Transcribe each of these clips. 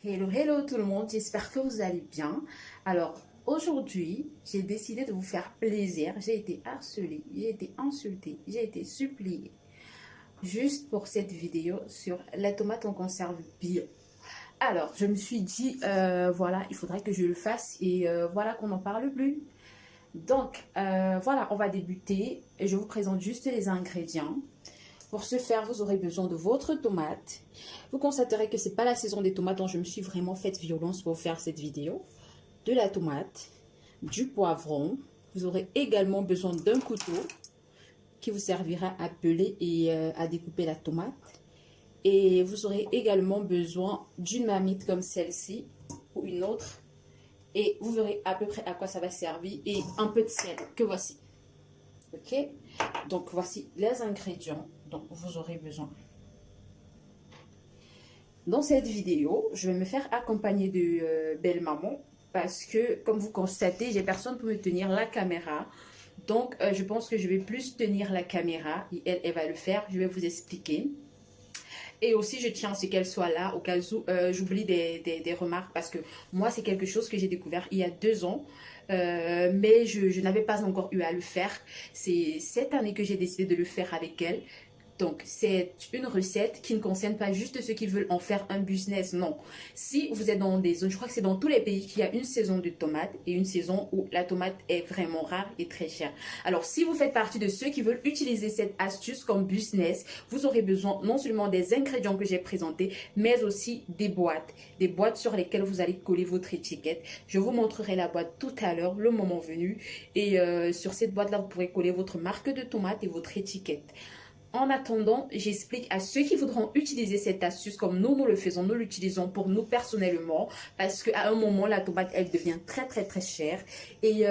Hello, hello tout le monde, j'espère que vous allez bien. Alors, aujourd'hui, j'ai décidé de vous faire plaisir. J'ai été harcelée, j'ai été insultée, j'ai été suppliée. Juste pour cette vidéo sur la tomate en conserve bio. Alors, je me suis dit, voilà, il faudrait que je le fasse et voilà qu'on n'en parle plus. Donc, voilà, on va débuter et je vous présente juste les ingrédients. Pour ce faire, vous aurez besoin de votre tomate. Vous constaterez que ce n'est pas la saison des tomates, donc je me suis vraiment faite violence pour faire cette vidéo. De la tomate, du poivron. Vous aurez également besoin d'un couteau qui vous servira à peler et à découper la tomate. Et vous aurez également besoin d'une marmite comme celle-ci ou une autre. Et vous verrez à peu près à quoi ça va servir et un peu de sel que voici. Ok, donc voici les ingrédients dont vous aurez besoin. Dans cette vidéo, je vais me faire accompagner de belle maman parce que, comme vous constatez, j'ai personne pour me tenir la caméra. Donc, je pense que je vais plus tenir la caméra et elle va le faire. Je vais vous expliquer. Et aussi, je tiens à ce qu'elle soit là au cas où j'oublie des remarques parce que moi, c'est quelque chose que j'ai découvert il y a 2 ans. Mais je n'avais pas encore eu à le faire. C'est cette année que j'ai décidé de le faire avec elle. Donc, c'est une recette qui ne concerne pas juste ceux qui veulent en faire un business, non. Si vous êtes dans des zones, je crois que c'est dans tous les pays qu'il y a une saison de tomates et une saison où la tomate est vraiment rare et très chère. Alors, si vous faites partie de ceux qui veulent utiliser cette astuce comme business, vous aurez besoin non seulement des ingrédients que j'ai présentés, mais aussi des boîtes sur lesquelles vous allez coller votre étiquette. Je vous montrerai la boîte tout à l'heure, le moment venu. Et sur cette boîte-là, vous pourrez coller votre marque de tomate et votre étiquette. En attendant, j'explique à ceux qui voudront utiliser cette astuce comme nous le faisons, nous l'utilisons pour nous personnellement parce qu'à un moment, la tomate, elle devient très chère. Et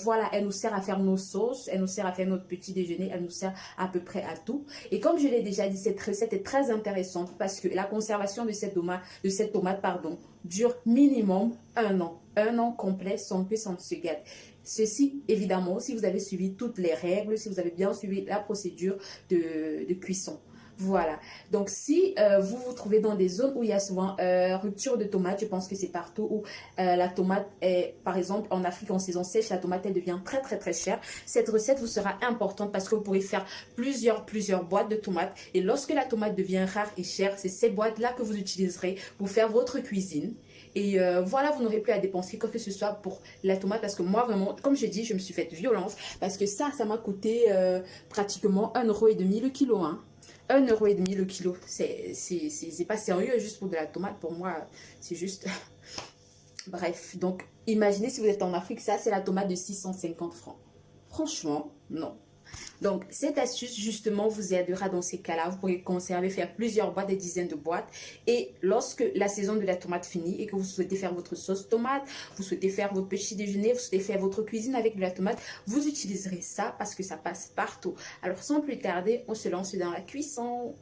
voilà, elle nous sert à faire nos sauces, elle nous sert à faire notre petit déjeuner, elle nous sert à peu près à tout. Et comme je l'ai déjà dit, cette recette est très intéressante parce que la conservation de cette tomate, dure minimum 1 an. 1 an complet sans que ça ne se gâte. Ceci, évidemment, si vous avez suivi toutes les règles, si vous avez bien suivi la procédure de cuisson. Voilà. Donc, si vous vous trouvez dans des zones où il y a souvent rupture de tomates, je pense que c'est partout où la tomate est, par exemple, en Afrique en saison sèche, la tomate, elle devient très chère. Cette recette vous sera importante parce que vous pourrez faire plusieurs boîtes de tomates. Et lorsque la tomate devient rare et chère, c'est ces boîtes-là que vous utiliserez pour faire votre cuisine. Et voilà, vous n'aurez plus à dépenser quoi que ce soit pour la tomate parce que moi, vraiment, comme je dis, je me suis faite violence parce que ça m'a coûté pratiquement 1,50 € le kilo. Hein. 1,50 € le kilo. C'est pas sérieux juste pour de la tomate. Pour moi, c'est juste... Bref, donc imaginez si vous êtes en Afrique, ça c'est la tomate de 650 francs. Franchement, non. Donc, cette astuce, justement, vous aidera dans ces cas-là. Vous pourrez conserver, faire plusieurs boîtes, des dizaines de boîtes. Et lorsque la saison de la tomate finit et que vous souhaitez faire votre sauce tomate, vous souhaitez faire votre petit déjeuner, vous souhaitez faire votre cuisine avec de la tomate, vous utiliserez ça parce que ça passe partout. Alors, sans plus tarder, on se lance dans la cuisson.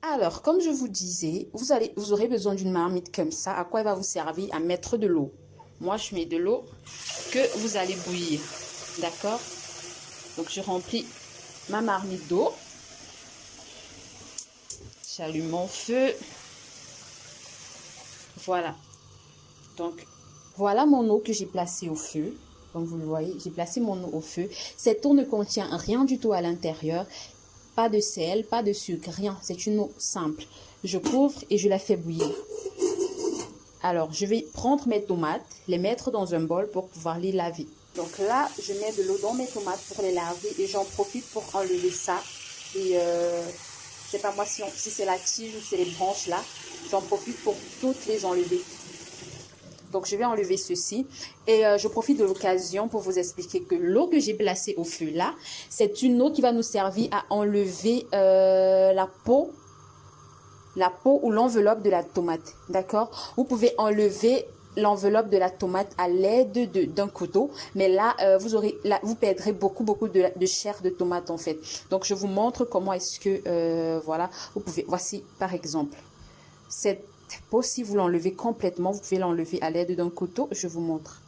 Alors, comme je vous disais, vous aurez besoin d'une marmite comme ça. À quoi elle va vous servir? À mettre de l'eau. Moi, je mets de l'eau que vous allez bouillir. D'accord? Donc, je remplis ma marmite d'eau. J'allume mon feu. Voilà. Donc, voilà mon eau que j'ai placée au feu. Comme vous le voyez, j'ai placé mon eau au feu. Cette eau ne contient rien du tout à l'intérieur. Pas de sel, pas de sucre, rien. C'est une eau simple. Je couvre et je la fais bouillir. Alors, je vais prendre mes tomates, les mettre dans un bol pour pouvoir les laver. Donc là, je mets de l'eau dans mes tomates pour les laver et j'en profite pour enlever ça. Et je sais pas moi si c'est la tige ou c'est les branches là. J'en profite pour toutes les enlever. Donc je vais enlever ceci et je profite de l'occasion pour vous expliquer que l'eau que j'ai placée au feu là, c'est une eau qui va nous servir à enlever la peau ou l'enveloppe de la tomate. D'accord? Vous pouvez enlever l'enveloppe de la tomate à l'aide d'un couteau, mais là vous perdrez beaucoup de chair de tomate en fait. Donc je vous montre comment est-ce que voilà, vous pouvez, voici par exemple cette peau, si vous l'enlevez complètement, vous pouvez l'enlever à l'aide d'un couteau. Je vous montre.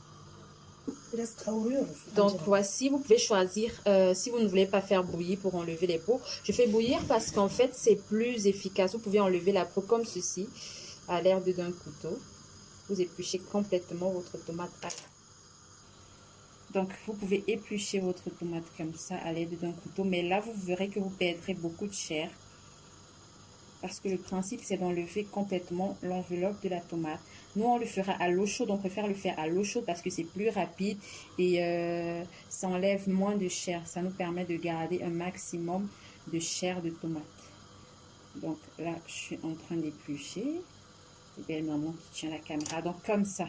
Donc voici, vous pouvez choisir si vous ne voulez pas faire bouillir pour enlever les peaux. Je fais bouillir parce qu'en fait c'est plus efficace. Vous pouvez enlever la peau comme ceci. à l'aide d'un couteau. Vous épluchez complètement votre tomate. Donc, vous pouvez éplucher votre tomate comme ça à l'aide d'un couteau. Mais là, vous verrez que vous perdrez beaucoup de chair. Parce que le principe, c'est d'enlever complètement l'enveloppe de la tomate. Nous, on le fera à l'eau chaude. On préfère le faire à l'eau chaude parce que c'est plus rapide et ça enlève moins de chair. Ça nous permet de garder un maximum de chair de tomate. Donc là, je suis en train d'éplucher. C'est belle maman qui tient la caméra. Donc comme ça,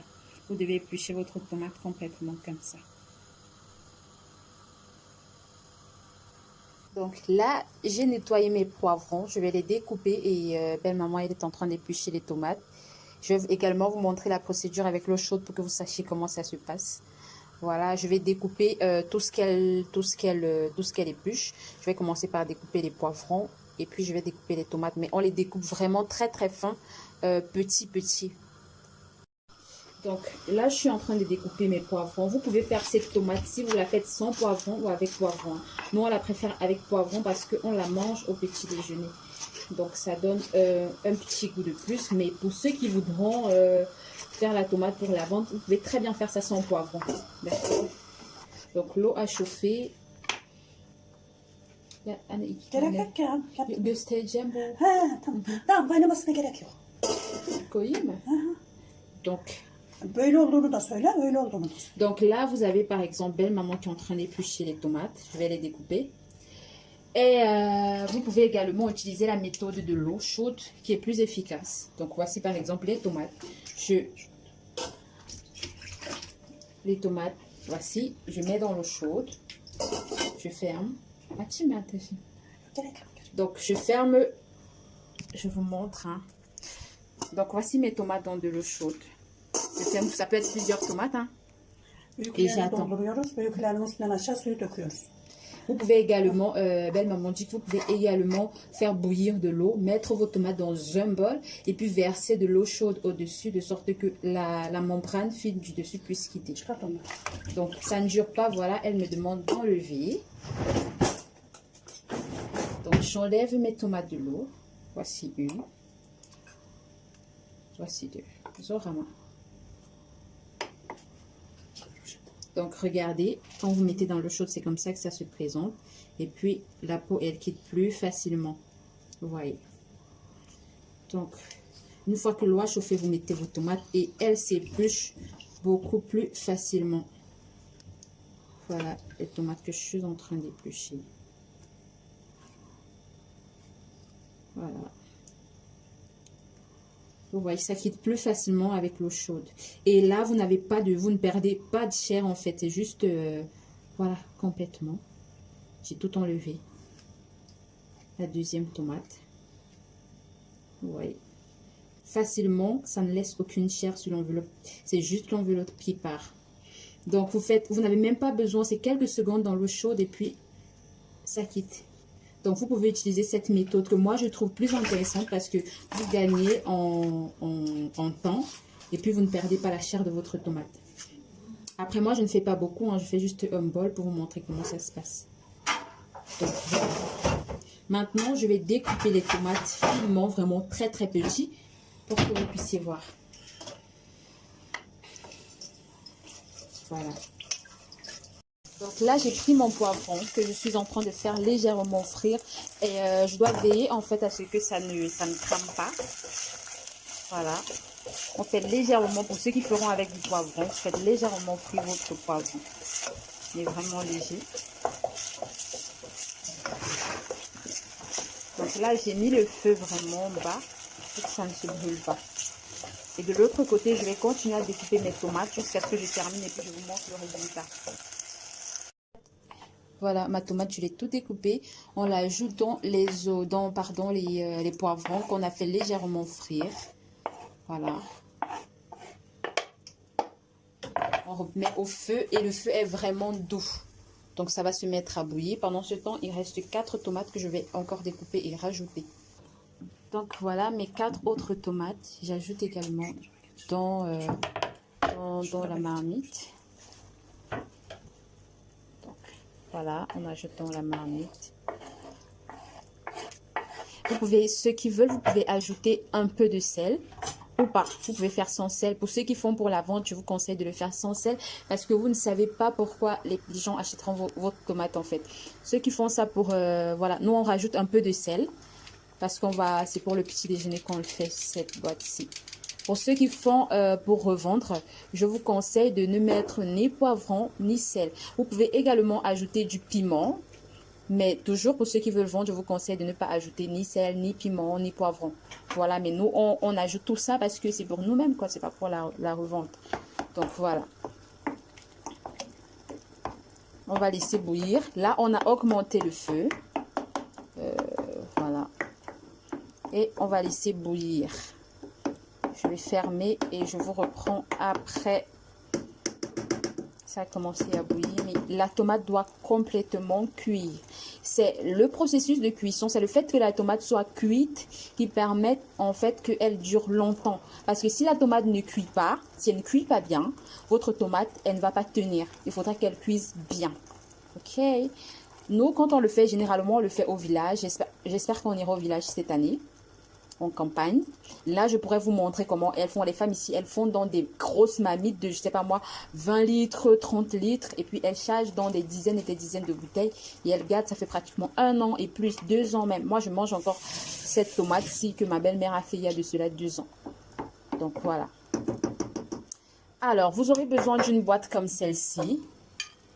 vous devez éplucher votre tomate complètement comme ça. Donc là, j'ai nettoyé mes poivrons. Je vais les découper et belle maman, elle est en train d'éplucher les tomates. Je vais également vous montrer la procédure avec l'eau chaude pour que vous sachiez comment ça se passe. Voilà, je vais découper tout ce qu'elle épluche. Je vais commencer par découper les poivrons et puis je vais découper les tomates. Mais on les découpe vraiment très très fin, petit. Donc là, je suis en train de découper mes poivrons. Vous pouvez faire cette tomate si vous la faites sans poivron ou avec poivron. Nous, on la préfère avec poivron parce qu'on la mange au petit déjeuner. Donc, ça donne un petit goût de plus. Mais pour ceux qui voudront faire la tomate pour la vente, vous pouvez très bien faire ça sans poivron. Donc, l'eau a chauffé. Göstereceğim bu. Tamam, kaynamasına gerek yok. Koyayım mı? Donc, Böyle olduğunu da söyle, öyle olduğunu da söyle. Donc là, vous avez par exemple belle maman qui est en train d'éplucher les tomates. Je vais les découper. Et vous pouvez également utiliser la méthode de l'eau chaude qui est plus efficace. Donc voici par exemple les tomates. Les tomates, voici, je mets dans l'eau chaude. Je ferme. Donc je ferme. Je vous montre. Hein. Donc voici mes tomates dans de l'eau chaude. Ça peut être plusieurs tomates. Hein. Et j'attends. Vous pouvez également, belle maman dit que vous pouvez également faire bouillir de l'eau, mettre vos tomates dans un bol et puis verser de l'eau chaude au-dessus de sorte que la membrane fine du dessus puisse quitter. Donc ça ne dure pas, voilà, elle me demande d'enlever. Donc j'enlève mes tomates de l'eau. Voici une. Voici deux. Zorama. Donc, regardez, quand vous mettez dans l'eau chaude, c'est comme ça que ça se présente. Et puis, la peau, elle quitte plus facilement. Vous voyez. Donc, une fois que l'eau a chauffé, vous mettez vos tomates et elles s'épluchent beaucoup plus facilement. Voilà les tomates que je suis en train d'éplucher. Voilà. Vous voyez, ça quitte plus facilement avec l'eau chaude. Et là, vous ne perdez pas de chair en fait. C'est juste, voilà, complètement. J'ai tout enlevé. La deuxième tomate. Vous voyez. Facilement, ça ne laisse aucune chair sur l'enveloppe. C'est juste l'enveloppe qui part. Donc, vous n'avez même pas besoin. C'est quelques secondes dans l'eau chaude et puis ça quitte. Donc, vous pouvez utiliser cette méthode que moi, je trouve plus intéressante parce que vous gagnez en temps et puis vous ne perdez pas la chair de votre tomate. Après, moi, je ne fais pas beaucoup. Hein, je fais juste un bol pour vous montrer comment ça se passe. Donc, maintenant, je vais découper les tomates finement, vraiment très, très petits pour que vous puissiez voir. Voilà. Donc là, j'ai pris mon poivron que je suis en train de faire légèrement frire. Et je dois veiller en fait à ce que ça ne crame pas. Voilà. On fait légèrement, pour ceux qui feront avec du poivron, faites légèrement frire votre poivron. Il est vraiment léger. Donc là, j'ai mis le feu vraiment bas pour que ça ne se brûle pas. Et de l'autre côté, je vais continuer à découper mes tomates jusqu'à ce que je termine et puis je vous montre le résultat. Voilà, ma tomate, je l'ai tout découpée en l'ajoutant les poivrons qu'on a fait légèrement frire. Voilà. On remet au feu et le feu est vraiment doux. Donc ça va se mettre à bouillir. Pendant ce temps, il reste 4 tomates que je vais encore découper et rajouter. Donc voilà mes 4 autres tomates. J'ajoute également dans la marmite. Voilà, en ajoutant la marmite. Ceux qui veulent, vous pouvez ajouter un peu de sel ou pas. Vous pouvez faire sans sel. Pour ceux qui font pour la vente, je vous conseille de le faire sans sel parce que vous ne savez pas pourquoi les gens achèteront votre tomate en fait. Ceux qui font ça pour, voilà, nous on rajoute un peu de sel parce qu'on va, c'est pour le petit déjeuner qu'on le fait, cette boîte-ci. Pour ceux qui font pour revendre, je vous conseille de ne mettre ni poivron ni sel. Vous pouvez également ajouter du piment. Mais toujours pour ceux qui veulent vendre, je vous conseille de ne pas ajouter ni sel, ni piment, ni poivron. Voilà, mais nous, on ajoute tout ça parce que c'est pour nous-mêmes, quoi. C'est pas pour la revente. Donc, voilà. On va laisser bouillir. Là, on a augmenté le feu. Voilà. Et on va laisser bouillir. Je vais fermer et je vous reprends après. Ça a commencé à bouillir, mais la tomate doit complètement cuire. C'est le processus de cuisson, c'est le fait que la tomate soit cuite qui permet en fait qu'elle dure longtemps. Parce que si la tomate ne cuit pas, si elle ne cuit pas bien, votre tomate, elle ne va pas tenir. Il faudra qu'elle cuise bien. Ok? Nous, quand on le fait, généralement, on le fait au village. J'espère qu'on ira au village cette année. En campagne. Là, je pourrais vous montrer comment elles font. Les femmes ici, elles font dans des grosses marmites de, je sais pas moi, 20 litres, 30 litres. Et puis, elles chargent dans des dizaines et des dizaines de bouteilles. Et elles gardent, ça fait pratiquement 1 an et plus, 2 ans même. Moi, je mange encore cette tomate-ci que ma belle-mère a fait il y a de cela 2 ans. Donc, voilà. Alors, vous aurez besoin d'une boîte comme celle-ci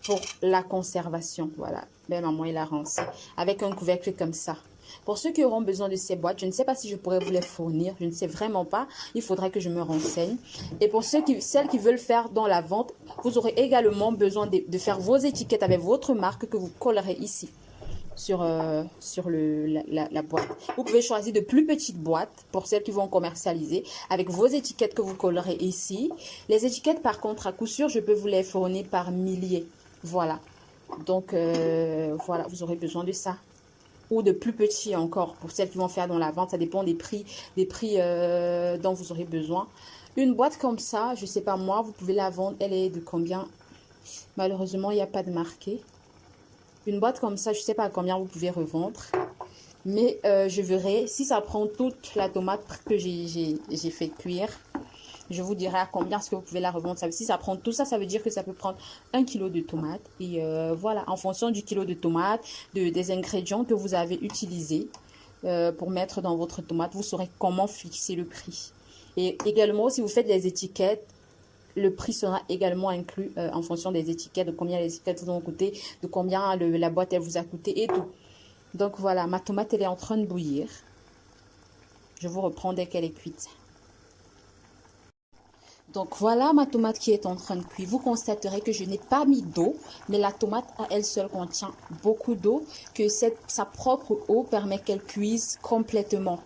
pour la conservation. Voilà. Belle-maman, il a rincé. Avec un couvercle comme ça. Pour ceux qui auront besoin de ces boîtes, je ne sais pas si je pourrais vous les fournir. Je ne sais vraiment pas. Il faudrait que je me renseigne. Et pour celles qui veulent faire dans la vente, vous aurez également besoin de faire vos étiquettes avec votre marque que vous collerez ici sur la boîte. Vous pouvez choisir de plus petites boîtes pour celles qui vont commercialiser avec vos étiquettes que vous collerez ici. Les étiquettes, par contre, à coup sûr, je peux vous les fournir par milliers. Voilà. Donc, voilà, vous aurez besoin de ça. Ou de plus petits encore pour celles qui vont faire dans la vente. Ça dépend des prix dont vous aurez besoin. Une boîte comme ça, je sais pas moi, vous pouvez la vendre. Elle est de combien? Malheureusement, il n'y a pas de marqué. Une boîte comme ça, je sais pas à combien vous pouvez revendre. Mais je verrai si ça prend toute la tomate que j'ai fait cuire. Je vous dirai à combien est-ce que vous pouvez la revendre. Si ça prend tout ça, ça veut dire que ça peut prendre 1 kg de tomates. Et voilà, en fonction du kilo de tomates, des ingrédients que vous avez utilisés pour mettre dans votre tomate, vous saurez comment fixer le prix. Et également, si vous faites des étiquettes, le prix sera également inclus en fonction des étiquettes, de combien les étiquettes vous ont coûté, de combien la boîte elle vous a coûté et tout. Donc voilà, ma tomate elle est en train de bouillir. Je vous reprends dès qu'elle est cuite. Donc voilà ma tomate qui est en train de cuire. Vous constaterez que je n'ai pas mis d'eau, mais la tomate à elle seule contient beaucoup d'eau, que sa propre eau permet qu'elle cuise complètement.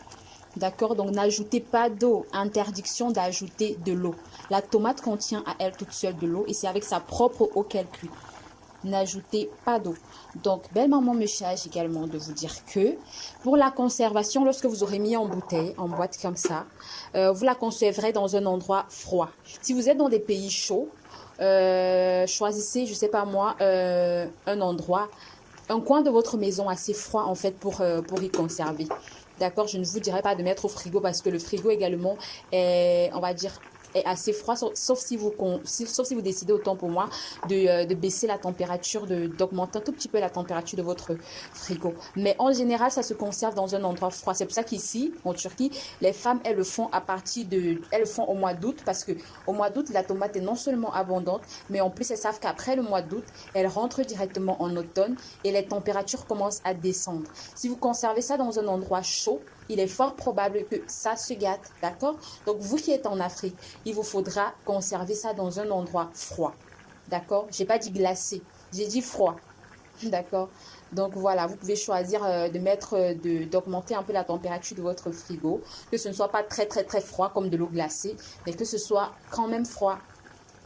D'accord? Donc n'ajoutez pas d'eau. Interdiction d'ajouter de l'eau. La tomate contient à elle toute seule de l'eau et c'est avec sa propre eau qu'elle cuit. N'ajoutez pas d'eau. Donc, belle-maman me charge également de vous dire que pour la conservation, lorsque vous aurez mis en bouteille, en boîte comme ça, vous la conserverez dans un endroit froid. Si vous êtes dans des pays chauds, choisissez, je sais pas moi, un endroit, un coin de votre maison assez froid en fait pour y conserver. D'accord? Je ne vous dirai pas de mettre au frigo parce que le frigo également est, on va dire, est assez froid, sauf si vous décidez, autant pour moi, de baisser la température, d'augmenter un tout petit peu la température de votre frigo. Mais en général, ça se conserve dans un endroit froid. C'est pour ça qu'ici, en Turquie, les femmes, elles le font elles le font au mois d'août parce que au mois d'août, la tomate est non seulement abondante, mais en plus, elles savent qu'après le mois d'août, elle rentre directement en automne et les températures commencent à descendre. Si vous conservez ça dans un endroit chaud, il est fort probable que ça se gâte, d'accord? Donc, vous qui êtes en Afrique, il vous faudra conserver ça dans un endroit froid, d'accord? J'ai pas dit glacé, j'ai dit froid, d'accord? Donc, voilà, vous pouvez choisir d'augmenter un peu la température de votre frigo, que ce ne soit pas très, très, très froid comme de l'eau glacée, mais que ce soit quand même froid,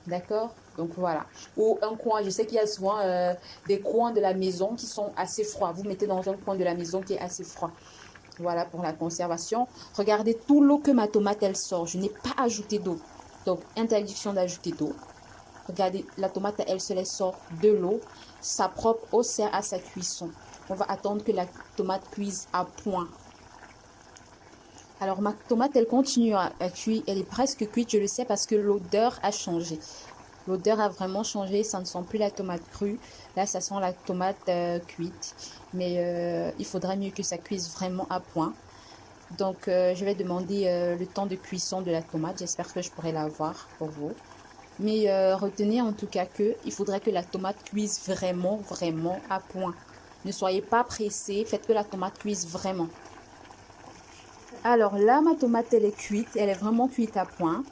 d'accord? Donc, voilà. Ou un coin, je sais qu'il y a souvent des coins de la maison qui sont assez froids. Vous mettez dans un coin de la maison qui est assez froid. Voilà pour la conservation. Regardez tout l'eau que ma tomate, elle sort. Je n'ai pas ajouté d'eau. Donc, interdiction d'ajouter d'eau. Regardez, la tomate, elle seule sort de l'eau. Sa propre eau sert à sa cuisson. On va attendre que la tomate cuise à point. Alors ma tomate, elle continue à cuire, elle est presque cuite, je le sais parce que l'odeur a changé. L'odeur a vraiment changé, ça ne sent plus la tomate crue. Là, ça sent la tomate cuite. Mais il faudrait mieux que ça cuise vraiment à point. Donc, je vais demander le temps de cuisson de la tomate. J'espère que je pourrai l'avoir pour vous. Mais retenez en tout cas qu'il faudrait que la tomate cuise vraiment, vraiment à point. Ne soyez pas pressés, faites que la tomate cuise vraiment. Alors là, ma tomate, elle est cuite. Elle est vraiment cuite à point.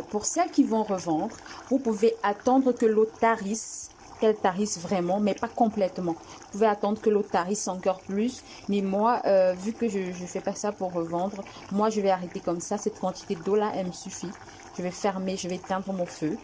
Pour celles qui vont revendre, vous pouvez attendre que l'eau tarisse, qu'elle tarisse vraiment, mais pas complètement. Vous pouvez attendre que l'eau tarisse encore plus, mais moi, vu que je ne fais pas ça pour revendre, moi je vais arrêter comme ça. Cette quantité d'eau là, elle me suffit. Je vais fermer, je vais éteindre mon feu.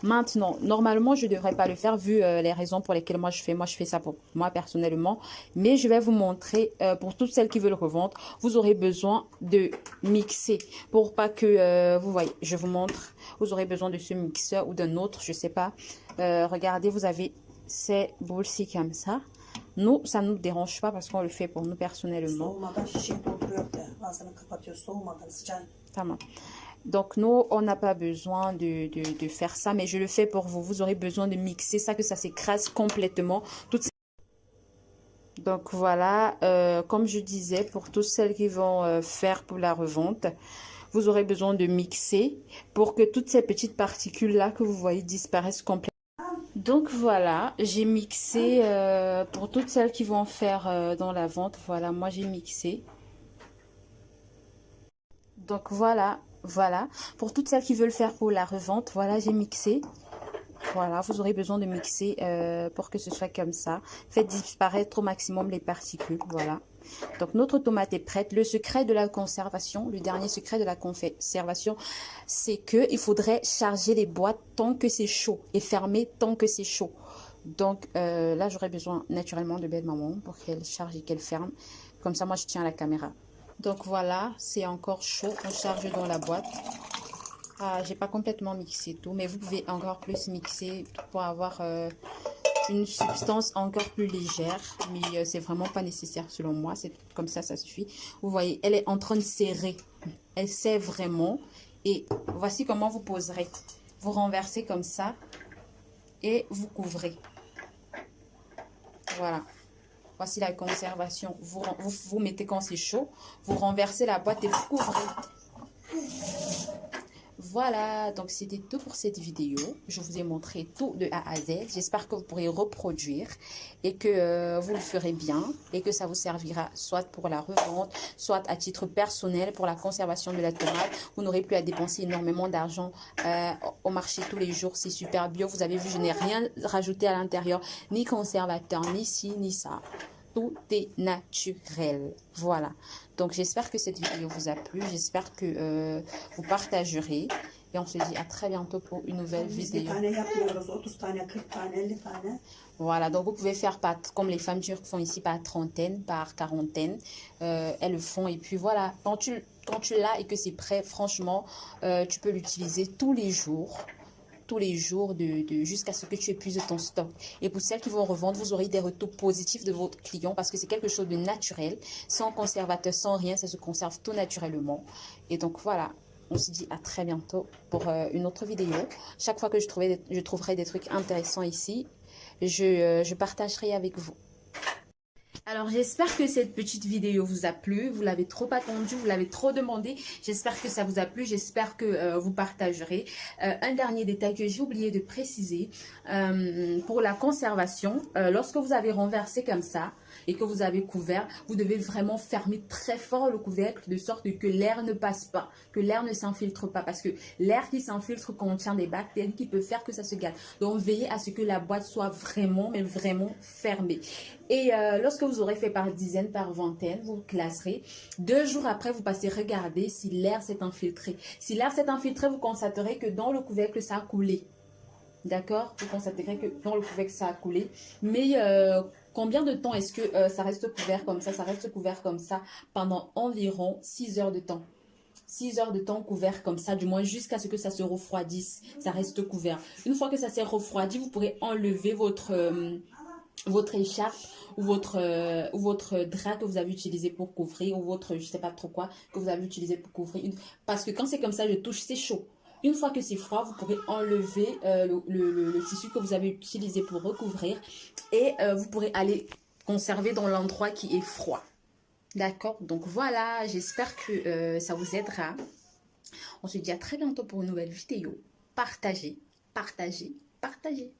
Maintenant, normalement, je ne devrais pas le faire vu les raisons pour lesquelles moi je fais ça pour moi personnellement. Mais je vais vous montrer, pour toutes celles qui veulent revendre, vous aurez besoin de mixer. Pour pas que, vous voyez, je vous montre, vous aurez besoin de ce mixeur ou d'un autre, je sais pas. Regardez, vous avez ces boules-ci comme ça. Nous, ça ne nous dérange pas parce qu'on le fait pour nous personnellement. Tamam. Donc, nous, on n'a pas besoin de faire ça, mais je le fais pour vous. Vous aurez besoin de mixer ça, que ça s'écrase complètement. Donc, voilà, comme je disais, pour toutes celles qui vont faire pour la revente, vous aurez besoin de mixer pour que toutes ces petites particules-là que vous voyez disparaissent complètement. Donc, voilà, j'ai mixé pour toutes celles qui vont faire dans la vente. Voilà, moi, j'ai mixé. Donc, voilà. Voilà, pour toutes celles qui veulent faire pour la revente, voilà, j'ai mixé. Voilà, vous aurez besoin de mixer pour que ce soit comme ça. Faites disparaître au maximum les particules, voilà. Donc, notre tomate est prête. Le secret de la conservation, le dernier secret de la conservation, c'est qu'il faudrait charger les boîtes tant que c'est chaud et fermer tant que c'est chaud. Donc, là, j'aurais besoin naturellement de Belle Maman pour qu'elle charge et qu'elle ferme. Comme ça, moi, je tiens la caméra. Donc voilà, c'est encore chaud, on charge dans la boîte. J'ai pas complètement mixé tout, mais vous pouvez encore plus mixer pour avoir une substance encore plus légère. Mais c'est vraiment pas nécessaire selon moi, c'est comme ça, ça suffit. Vous voyez, elle est en train de serrer, elle serre vraiment. Et voici comment vous poserez. Vous renversez comme ça et vous couvrez. Voilà. Voici la conservation. Vous mettez quand c'est chaud. Vous renversez la boîte et vous couvrez. Voilà, donc c'était tout pour cette vidéo. Je vous ai montré tout de A à Z. J'espère que vous pourrez reproduire et que vous le ferez bien et que ça vous servira soit pour la revente, soit à titre personnel pour la conservation de la tomate. Vous n'aurez plus à dépenser énormément d'argent au marché tous les jours. C'est super bio. Vous avez vu, je n'ai rien rajouté à l'intérieur, ni conservateur, ni ci, ni ça. Tout est naturel. Voilà. Donc, j'espère que cette vidéo vous a plu. J'espère que vous partagerez. Et on se dit à très bientôt pour une nouvelle vidéo. Voilà. Donc, vous pouvez faire pas comme les femmes turques font ici par trentaine, par quarantaine. Elles le font. Et puis, voilà. Quand tu l'as et que c'est prêt, franchement, tu peux l'utiliser tous les jours jusqu'à ce que tu épuises ton stock. Et pour celles qui vont revendre, vous aurez des retours positifs de votre client parce que c'est quelque chose de naturel, sans conservateur, sans rien, ça se conserve tout naturellement. Et donc voilà, on se dit à très bientôt pour une autre vidéo. Chaque fois que je trouverai des trucs intéressants ici, je partagerai avec vous. Alors, j'espère que cette petite vidéo vous a plu. Vous l'avez trop attendu, vous l'avez trop demandé. J'espère que ça vous a plu. J'espère que vous partagerez. Un dernier détail que j'ai oublié de préciser. Pour la conservation, lorsque vous avez renversé comme ça et que vous avez couvert, vous devez vraiment fermer très fort le couvercle de sorte que l'air ne passe pas, que l'air ne s'infiltre pas. Parce que l'air qui s'infiltre contient des bactéries qui peuvent faire que ça se gâte. Donc, veillez à ce que la boîte soit vraiment, mais vraiment fermée. Et lorsque vous aurez fait par dizaines, par vingtaines, vous classerez. 2 jours après, vous passez regarder si l'air s'est infiltré. Si l'air s'est infiltré, vous constaterez que dans le couvercle, ça a coulé. D'accord? Vous constaterez que dans le couvercle, ça a coulé. Mais combien de temps est-ce que ça reste couvert comme ça? Ça reste couvert comme ça pendant environ 6 heures de temps. 6 heures de temps couvert comme ça, du moins jusqu'à ce que ça se refroidisse. Ça reste couvert. Une fois que ça s'est refroidi, vous pourrez enlever votre votre écharpe ou votre drap que vous avez utilisé pour couvrir ou votre, je sais pas trop quoi, que vous avez utilisé pour couvrir. Parce que quand c'est comme ça, je touche, c'est chaud. Une fois que c'est froid, vous pourrez enlever le tissu que vous avez utilisé pour recouvrir et vous pourrez aller conserver dans l'endroit qui est froid. D'accord? Donc voilà, j'espère que ça vous aidera. On se dit à très bientôt pour une nouvelle vidéo. Partagez, partagez, partagez.